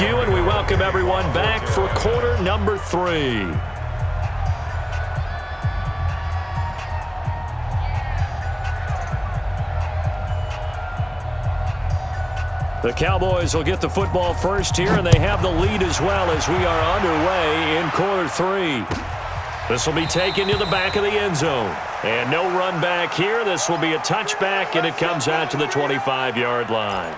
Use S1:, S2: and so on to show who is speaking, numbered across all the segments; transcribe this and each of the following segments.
S1: you, and we welcome everyone back for quarter number 3. The Cowboys will get the football first here, and they have the lead as well as we are underway in quarter 3. This will be taken to the back of the end zone. And no run back here. This will be a touchback, and it comes out to the 25-yard line.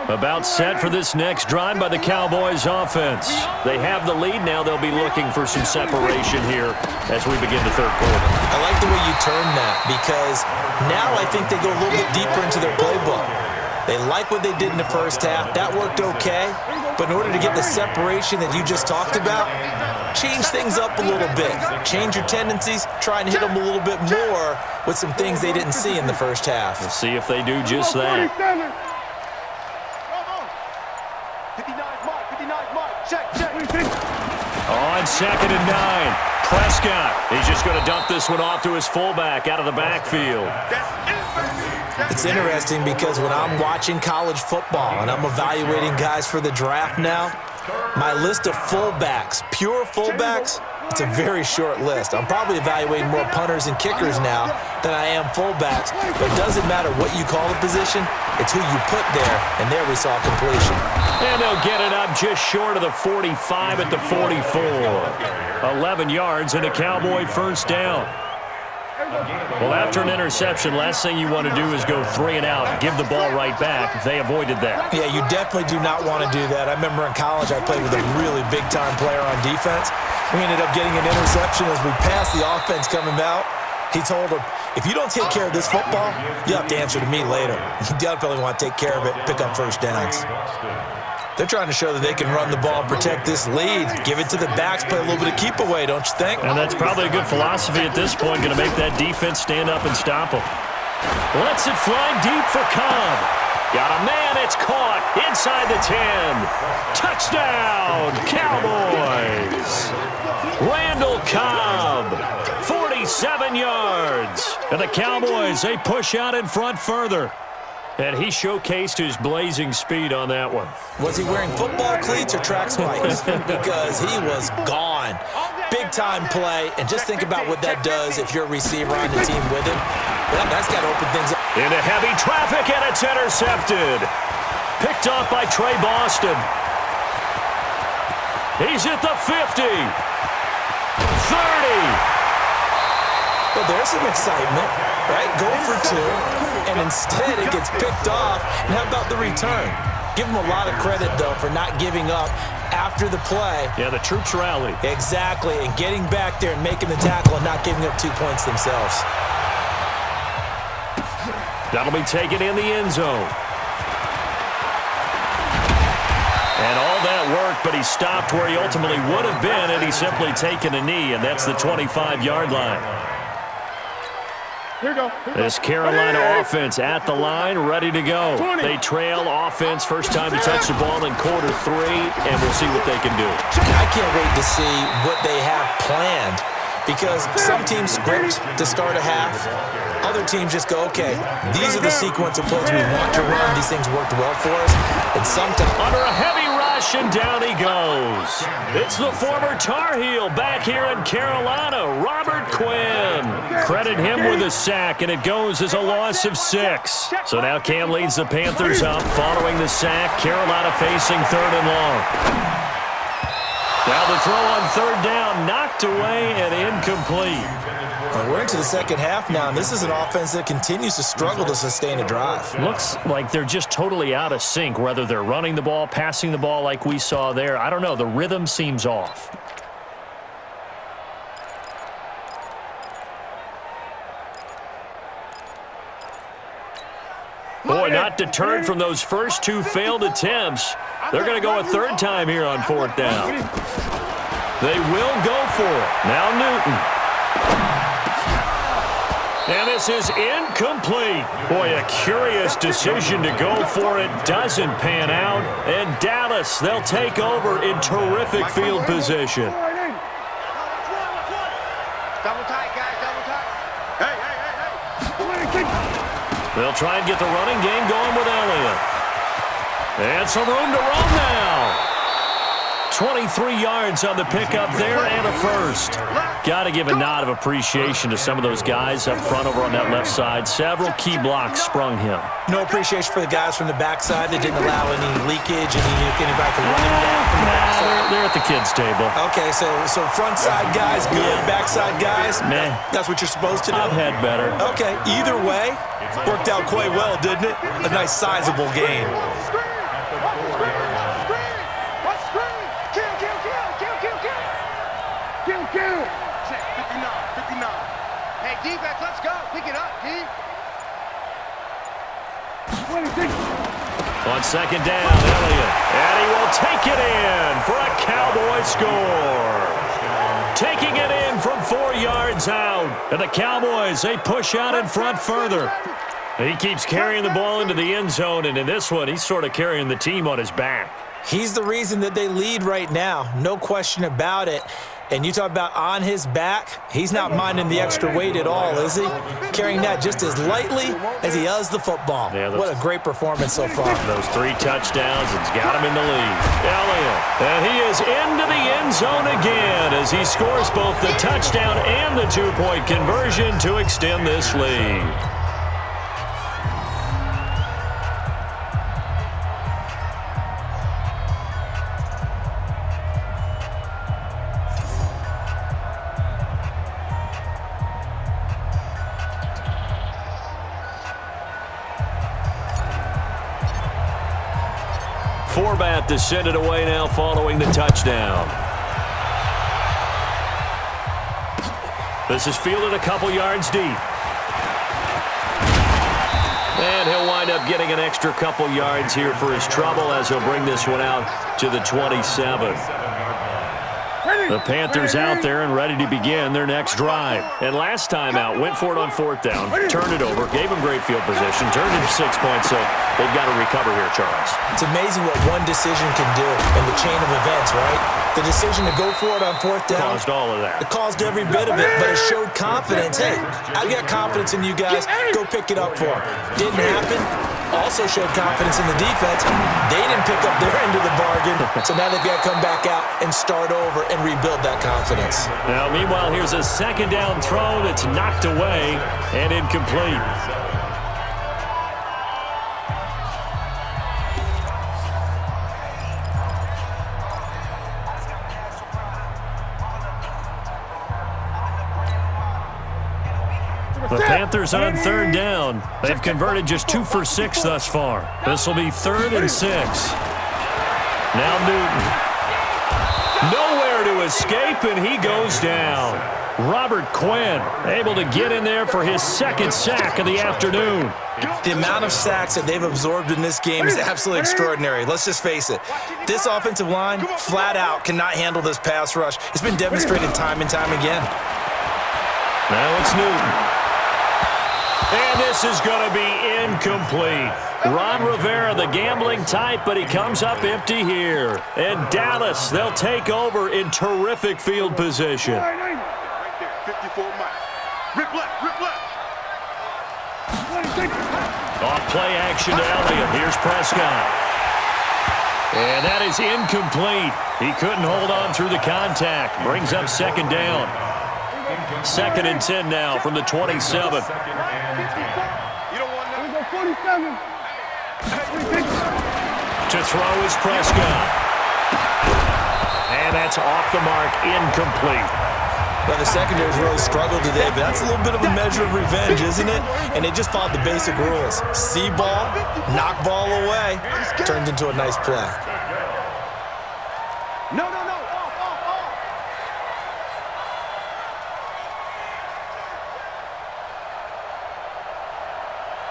S1: About set for this next drive by the Cowboys offense. They have the lead. Now they'll be looking for some separation here as we begin the third quarter.
S2: I like the way you turned that, because now I think they go a little bit deeper into their playbook. They like what they did in the first half. That worked okay. But in order to get the separation that you just talked about, change things up a little bit. Change your tendencies. Try and hit them a little bit more with some things they didn't see in the first half.
S1: We'll see if they do just that. On 2nd and 9, Prescott. He's just going to dump this one off to his fullback out of the backfield.
S2: It's interesting because when I'm watching college football and I'm evaluating guys for the draft now, my list of fullbacks, pure fullbacks, it's a very short list. I'm probably evaluating more punters and kickers now than I am fullbacks, but it doesn't matter what you call the position, it's who you put there, and there we saw completion.
S1: And they'll get it up just short of the 45 at the 44. 11 yards and a Cowboy first down. Well, after an interception, last thing you want to do is go 3 and out, give the ball right back. They avoided that.
S2: Yeah, you definitely do not want to do that. I remember in college I played with a really big-time player on defense. We ended up getting an interception as we passed the offense coming out. He told him, if you don't take care of this football, you have to answer to me later. You definitely want to take care of it, pick up first downs. They're trying to show that they can run the ball and protect this lead. Give it to the backs, play a little bit of keep away, don't you think?
S1: And that's probably a good philosophy at this point, going to make that defense stand up and stop them. Lets it fly deep for Cobb. Got a man, it's caught inside the 10. Touchdown, Cowboys. Randall Cobb, 47 yards. And the Cowboys, they push out in front further. And he showcased his blazing speed on that one. Was
S2: he wearing football cleats or track spikes? Because he was gone. Big-time play, and just think about what that does if you're a receiver on the team with him. Well, that's got to open things up.
S1: Into heavy traffic, and it's intercepted. Picked off by Trey Boston. He's at the 50. 30.
S2: Well, there's some excitement, right? Go for 2, and instead it gets picked off. And how about the return? Give them a lot of credit, though, for not giving up after the play.
S1: Yeah, the troops rallied.
S2: Exactly, and getting back there and making the tackle and not giving up 2 points themselves.
S1: That'll be taken in the end zone. And all that worked, but he stopped where he ultimately would have been had he simply taken a knee, and that's the 25-yard line. This Carolina offense at the line, ready to go. They trail offense, first time to touch the ball in quarter 3, and we'll see what they can do.
S2: I can't wait to see what they have planned, because some teams script to start a half. Other teams just go, okay, these are the sequence of plays we want to run. These things worked well for us. And sometimes
S1: under a heavy rush, and down he goes. It's the former Tar Heel back here in Carolina, Robert Quinn. Credit him with a sack, and it goes as a loss of 6. So now Cam leads the Panthers up following the sack. Carolina facing 3rd and long. Now the throw on 3rd down, knocked away and incomplete.
S2: Well, we're into the second half now, and this is an offense that continues to struggle to sustain a drive.
S1: Looks like they're just totally out of sync, whether they're running the ball, passing the ball like we saw there. I don't know. The rhythm seems off. Boy, not deterred from those first 2 failed attempts. They're going to go a 3rd time here on 4th down. They will go for it. Now Newton. And this is incomplete. Boy, a curious decision to go for it. Doesn't pan out. And Dallas, they'll take over in terrific field position.
S3: Double tight, guys, double tight. Hey.
S1: They'll try and get the running game going with Elliott. And some room to run now. 23 yards on the pickup there and a first. Got to give a nod of appreciation to some of those guys up front over on that left side. Several key blocks sprung him.
S2: No appreciation for the guys from the backside that didn't allow any leakage, anybody to run him down from the backside.
S1: They're at the kids' table.
S2: Okay, so front side guys good, backside guys,
S1: meh.
S2: That's what you're supposed to do?
S1: I've had better.
S2: Okay, either way, worked out quite well, didn't it? A nice sizable gain.
S3: Hey, defense, let's go. Pick it up, D.
S1: On second down, Elliott. And he will take it in for a Cowboy score. Taking it in from 4 yards out. And the Cowboys, they push out in front further. He keeps carrying the ball into the end zone, and in this one, he's sort of carrying the team on his back.
S2: He's the reason that they lead right now. No question about it. And you talk about on his back, he's not minding the extra weight at all, is he? Carrying that just as lightly as he does the football. Yeah, what a great performance so far.
S1: Those 3 touchdowns, it's got him in the lead. Elliott, and he is into the end zone again as he scores both the touchdown and the 2-point conversion to extend this lead. Forbat to send it away now following the touchdown. This is fielded a couple yards deep. And he'll wind up getting an extra couple yards here for his trouble as he'll bring this one out to the 27. The Panthers out there and ready to begin their next drive. And last time out, went for it on 4th down, turned it over, gave them great field position, turned it to 6 points, so they've got to recover here, Charles.
S2: It's amazing what one decision can do in the chain of events, right? The decision to go for it on 4th down.
S1: Caused all of that.
S2: It caused every bit of it, but it showed confidence. Hey, I've got confidence in you guys. Go pick it up for them. Didn't happen. Also showed confidence in the defense. They didn't pick up their end of the bargain, so now they've got to come back out and start over and rebuild that confidence.
S1: Now, meanwhile, here's a second down throw that's knocked away and incomplete. The Panthers on 3rd down. They've converted just 2 for 6 thus far. This will be 3rd and 6. Now Newton. Nowhere to escape, and he goes down. Robert Quinn able to get in there for his 2nd sack of the afternoon.
S2: The amount of sacks that they've absorbed in this game is absolutely extraordinary. Let's just face it. This offensive line, flat out, cannot handle this pass rush. It's been demonstrated time and time again.
S1: Now it's Newton. And this is going to be incomplete. Ron Rivera, the gambling type, but he comes up empty here. And Dallas, they'll take over in terrific field position.
S3: Right there, 54 miles. Rip left, rip left.
S1: Off play action to Elliott. Here's Prescott. And that is incomplete. He couldn't hold on through the contact. Brings up 2nd down. 2nd and 10 now from the 27.
S3: You don't want to go 47.
S1: To throw is Prescott. And that's off the mark, incomplete.
S2: Well, the secondary's really struggled today, but that's a little bit of a measure of revenge, isn't it? And they just followed the basic rules. See ball, knock ball away, turned into a nice play.
S3: No.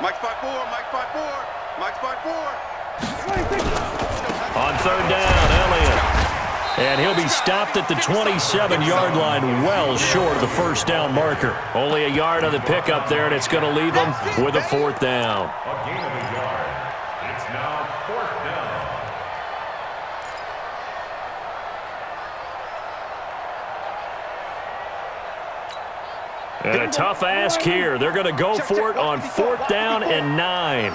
S3: Mike 5-4, Mike 5-4, Mike 5-4.
S1: On 3rd down, Elliott. And he'll be stopped at the 27-yard line, well short of the 1st down marker. Only a yard on the pickup there, and it's going to leave him with a 4th down.
S4: A gain of a yard. It's now 4th down.
S1: And a tough ask here. They're going to go for it on 4th down and 9.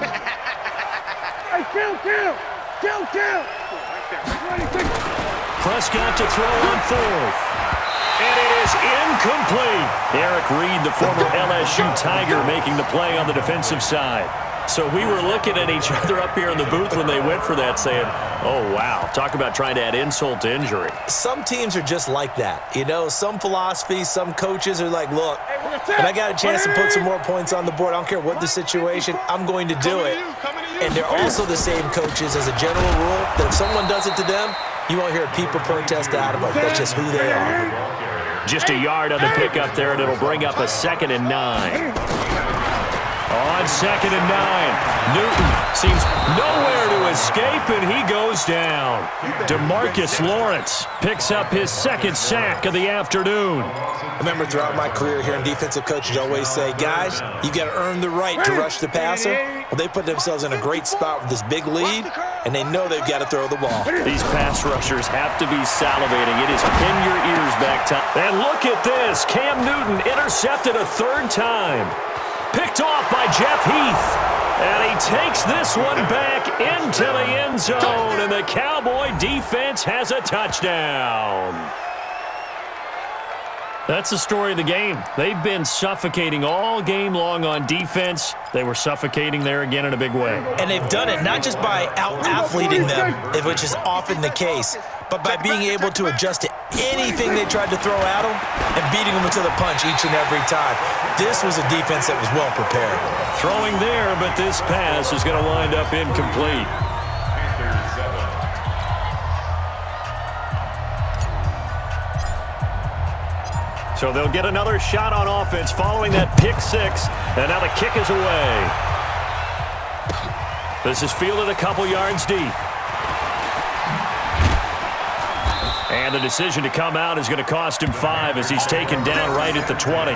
S3: Hey, kill.
S1: Prescott to throw on 4th. And it is incomplete. Eric Reed, the former LSU Tiger, making the play on the defensive side. So we were looking at each other up here in the booth when they went for that saying, oh, wow, talk about trying to add insult to injury.
S2: Some teams are just like that. You know, some philosophies, some coaches are like, look, when I got a chance to put some more points on the board, I don't care what the situation, I'm going to do it. And they're also the same coaches as a general rule that if someone does it to them, you won't hear people protest out about it. That's just who they are.
S1: Just a yard on the pickup there, and it'll bring up a 2nd and 9. On 2nd and 9, Newton seems nowhere to escape, and he goes down. DeMarcus Lawrence picks up his 2nd sack of the afternoon.
S2: I remember throughout my career hearing defensive coaches always say, guys, you got to earn the right to rush the passer. Well, they put themselves in a great spot with this big lead, and they know they've got to throw the ball.
S1: These pass rushers have to be salivating. It is pin your ears back time. And look at this. Cam Newton intercepted a 3rd time. Picked off by Jeff Heath. And he takes this one back into the end zone. And the Cowboy defense has a touchdown. That's the story of the game. They've been suffocating all game long on defense. They were suffocating there again in a big way.
S2: And they've done it not just by out-athleting them, which is often the case, but by being able to adjust to anything they tried to throw at them and beating them into the punch each and every time. This was a defense that was well prepared.
S1: Throwing there, but this pass is going to wind up incomplete. So they'll get another shot on offense following that pick 6, and now the kick is away. This is fielded a couple yards deep. And the decision to come out is going to cost him 5 as he's taken down right at the 20.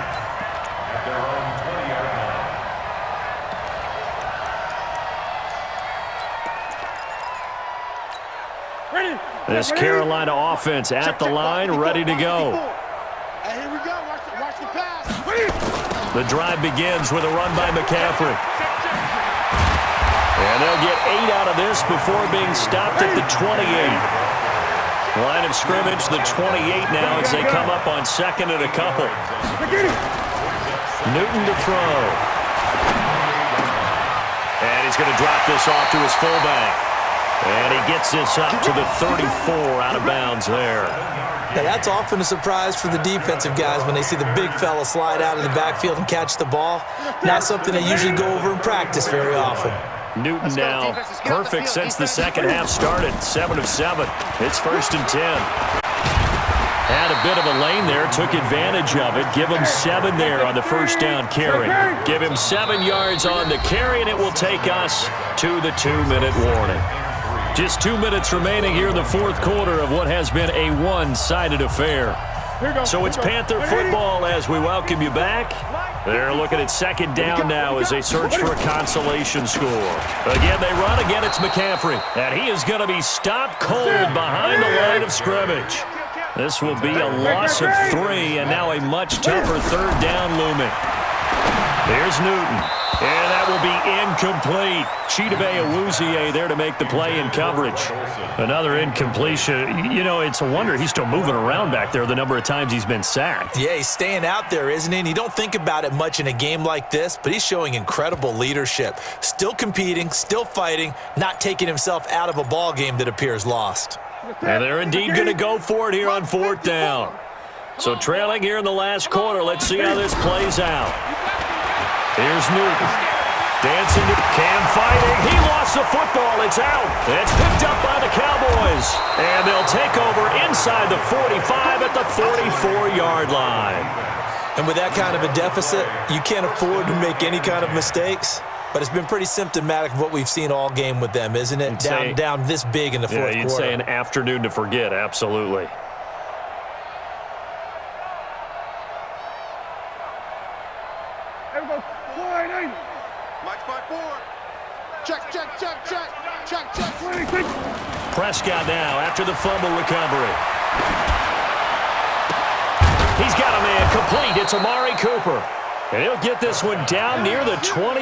S1: This Carolina offense at the line, ready to go.
S3: Hey, here we go. Watch the pass.
S1: The drive begins with a run by McCaffrey. And they'll get 8 out of this before being stopped at the 28. Line of scrimmage, the 28 now as they come up on 2nd and a couple. Newton to throw. And he's going to drop this off to his fullback. And he gets this up to the 34 out of bounds there.
S2: Now, that's often a surprise for the defensive guys when they see the big fella slide out of the backfield and catch the ball. Not something they usually go over in practice very often.
S1: Newton now perfect since the second half started. 7 of 7. It's 1st and 10. Had a bit of a lane there, took advantage of it. Give him 7 there on the 1st down carry. Give him 7 yards on the carry, and it will take us to the 2-minute warning. Just 2 minutes remaining here in the 4th quarter of what has been a one-sided affair. So it's Panther football as we welcome you back. They're looking at 2nd down now as they search for a consolation score. Again, they run. Again, it's McCaffrey. And he is going to be stopped cold behind the line of scrimmage. This will be a loss of 3, and now a much tougher 3rd down looming. Here's Newton. And that will be incomplete. Chidobe Awuzie there to make the play in coverage. Another incompletion. You know, it's a wonder he's still moving around back there the number of times he's been sacked.
S2: Yeah, he's staying out there, isn't he? And you don't think about it much in a game like this, but he's showing incredible leadership. Still competing, still fighting, not taking himself out of a ball game that appears lost.
S1: And they're indeed going to go for it here on 4th down. So trailing here in the last quarter, let's see how this plays out. Here's Newton. Dancing to Cam fighting. He lost the football. It's out. It's picked up by the Cowboys. And they'll take over inside the 45 at the 44-yard line.
S2: And with that kind of a deficit, you can't afford to make any kind of mistakes. But it's been pretty symptomatic of what we've seen all game with them, isn't it? Down this big in the 4th quarter.
S1: Yeah, you'd say an afternoon to forget. Absolutely.
S3: Check.
S1: Prescott now after the fumble recovery. He's got a man complete. It's Amari Cooper. And he'll get this one down near the 20.